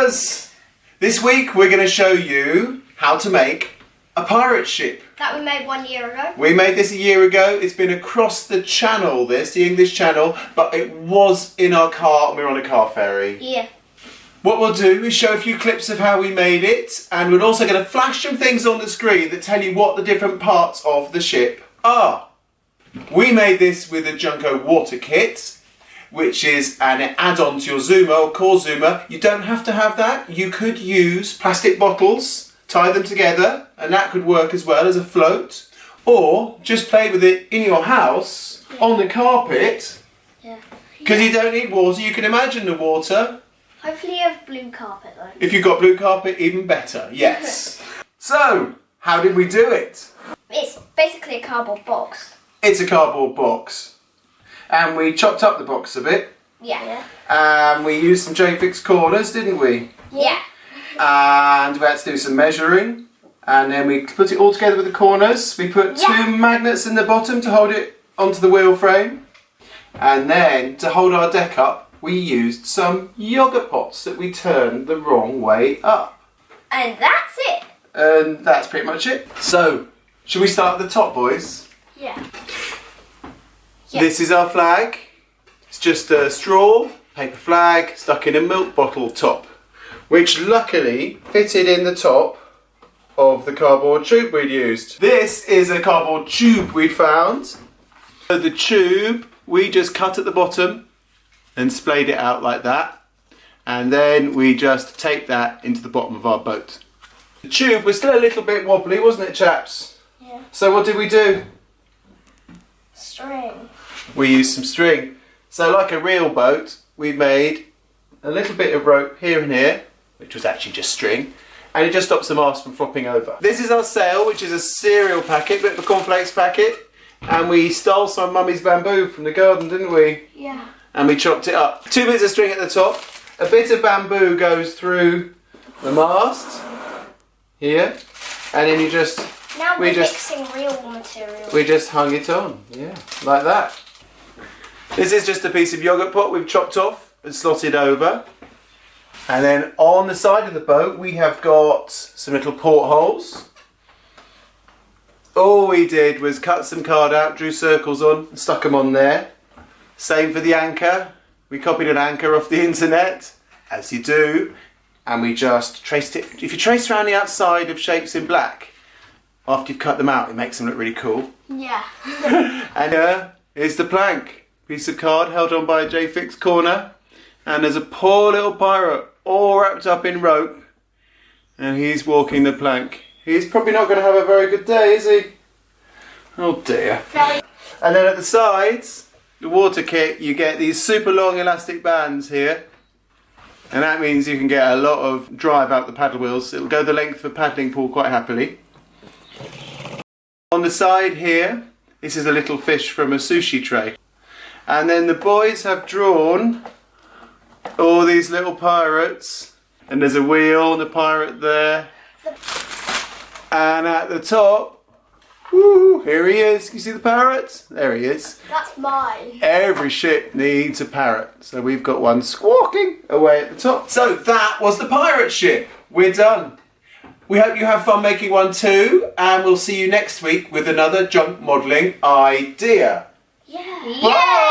Zoomers! This week we're going to show you how to make a pirate ship. That we made 1 year ago. We made this a year ago. It's been across the channel, the English channel, but it was in our car and we were on a car ferry. Yeah. What we'll do is show a few clips of how we made it, and we're also going to flash some things on the screen that tell you what the different parts of the ship are. We made this with a JUNKO Water kit, which is an add-on to your Zoomer or core Zoomer. You don't have to have that. You could use plastic bottles, tie them together, and that could work as well as a float. Or just play with it in your house, on the carpet, because you don't need water. You can imagine the water. Hopefully you have blue carpet though. If you've got blue carpet, even better, yes. So, how did we do it? It's basically a cardboard box. It's a cardboard box. And we chopped up the box a bit. Yeah. And we used some J-fix corners, didn't we? Yeah. And we had to do some measuring. And then we put it all together with the corners. We put two magnets in the bottom to hold it onto the wheel frame. And then, to hold our deck up, we used some yoghurt pots that we turned the wrong way up. And that's it. And that's pretty much it. So, should we start at the top, boys? Yeah. This is our flag. It's just a straw, paper flag, stuck in a milk bottle top, which luckily fitted in the top of the cardboard tube we'd used. This is a cardboard tube we'd found. So the tube, we just cut at the bottom and splayed it out like that, and then we just taped that into the bottom of our boat. The tube was still a little bit wobbly, wasn't it, chaps? Yeah. So what did we do? String. We used some string. So like a real boat, we made a little bit of rope here and here, which was actually just string, and it just stops the mast from flopping over. This is our sail, which is a cereal packet, bit of a cornflakes packet, and we stole some mummy's bamboo from the garden, didn't we? Yeah. And we chopped it up. 2 bits of string at the top. A bit of bamboo goes through the mast here, and then you just Now we're mixing real material. we just hung it on, like that. This is just a piece of yoghurt pot we've chopped off and slotted over. And then on the side of the boat we have got some little portholes. All we did was cut some card out, drew circles on and stuck them on there. Same for the anchor. We copied an anchor off the internet, as you do, and we just traced it. If you trace around the outside of shapes in black, after you've cut them out, it makes them look really cool. Yeah. And here's the plank. Piece of card held on by a J-fix corner. And there's a poor little pirate all wrapped up in rope. And he's walking the plank. He's probably not going to have a very good day, is he? Oh dear. And then at the sides, the water kit, you get these super long elastic bands here. And that means you can get a lot of drive out the paddle wheels. It'll go the length of a paddling pool quite happily. On the side here, this is a little fish from a sushi tray. And then the boys have drawn all these little pirates. And there's a wheel and a pirate there. And at the top, woo, here he is. Can you see the parrot? There he is. That's mine. Every ship needs a parrot. So we've got one squawking away at the top. So that was the pirate ship. We're done. We hope you have fun making one too. And we'll see you next week with another junk modelling idea. Yeah. Bye!